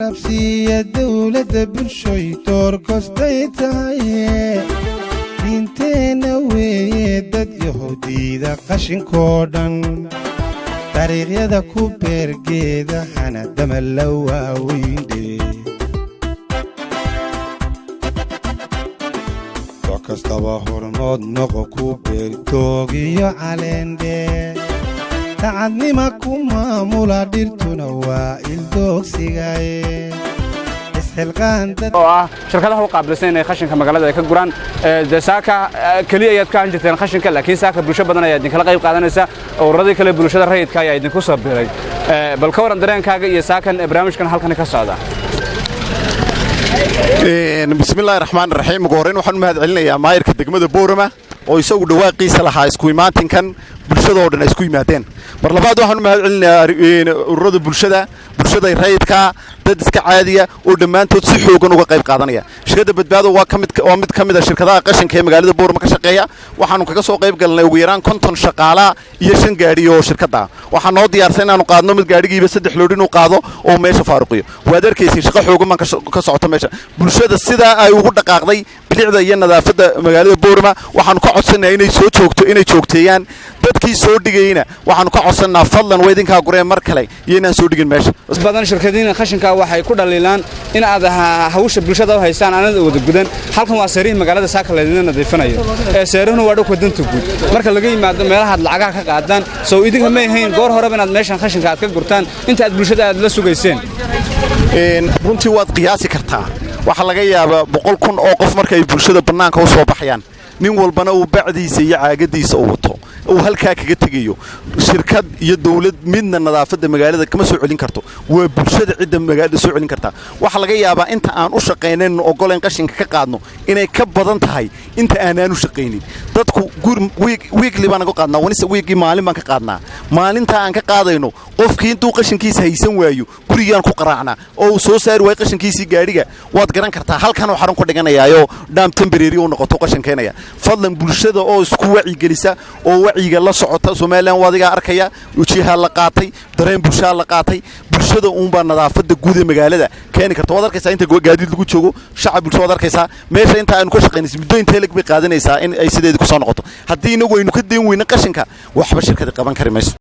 نفسية دولة بلشوي توركوستي تايه دينتينا ويدد يهودي دا قشن كودن تاريخ يدا كوبير جيدا حنا دم اللواوين دي توكستابا هرمود نغو كوبير توغيو علين دي تعدني ماكو مامولا ديرتونا وإلدوك سيغاي اسحلقان شركتها وقابلسين خشنka magaalada ay ka guraan saaka kaliya ayad ka hanjirteen khashinka laakiin saaka bulsho badan ayaa idin kala qayb qaadanaysa ururada kale bulshada rayidka ayaa idin ku soo biiray bal ka waran dareenkaaga iyo saakan barnaamijkan halkan ka socda bismillaahir rahmaanir rahiim ugu horreyn waxaan mahad celinayaa maayirka degmada Boorama oo isagu dhawaaqiisa lahaa isku imaatinkan bulshada oo dhan isku yimaadeen mar labaad waxaan mahad celinayaa ururada bulshada rayidka dad iska caadiya oo dhamaantood si xoogan uga qayb qaadanaya shirkadda badbaado waa mid kamid ah shirkadaha qashinka ee magaalada Boorama ka shaqeeya waxaanu kaga soo qayb galnay ugu yaraan 50 shaqaale iyo 5 gaari oo shirkada waxaan noo diyaarsan inaanu qaadno mid gaarigiiba 3 loodin uu qaado oo meesha faaruqiyo waad arkaysiin shaqo xoogan ka socota meesha bulshada sida ay ugu dhaqaaqday bilicda iyo nadaafada magaalada Boorama waxaanu ka codsanaynaa inay joogteeyaan dadkii soo dhigayna waxaanu ka codsanaa fadlan weedinka gureen mar kale iyo inaan soo dhigin meesha badan shirkadiina khashinka waxay ku dhaliilaan in aad hawsha bulshada u haystaan aanad wada gudan halkan waa sariir magaalada saaka leedina nadiifinayo sariirnu waa dhulka danta guud marka laga yimaado meelaha lacagaha ka qaadaan soo idinka ma ahayn goor hore inaad meeshan khashinka aad ka gurtaan inta aad bulshada aad la sugayseen runtii waad qiyaasi kartaa waxa laga yaabaa 100,000 oo qof markay bulshada banaanka u soo baxayaan nin walbana uu bacdiisa iyo caagadiisa u wato oo halka kaga tagayo shirkad iyo dawlad midna nadaafada magaalada kama soo celin karto waa bulshada cid magaalada soo celin karta waxa laga yaabaa inta aan u shaqeynayno ogoleen qashinka ka qaadno inay ka badan tahay inta aanan u shaqeynin dadku weekly baan ka qaadnaa wanisa weekly maalin baan ka qaadnaa maalinta aan ka qaadayno qofkii intuu qashinkiisa haysan waayo gurigaan ku qaraacnaa oo soo saar way qashinkiisa gaariga waad garan kartaa halkan waxaan ku dhiganayaayo dam temporary oo noqoto qashinkeenaya fadlan bulshada oo isku wacyi gelisa oo wacyiga la socota Soomaaliland wadiga arkaya wajiha la qaatay dareen bulshada la qaatay bulshada uunba nadaafada guud ee magaalada keen karto wad arkaysaa inta gaadiid lagu joogo shacab bulshada wad arkaysaa meesha inta aan ku shaqeynayso muddo intee lag bay qaadanaysaa in ay sideed ku soo noqoto haddii inagu aynu ka deen weyna qashinka waxba shirkada qaban kari mayso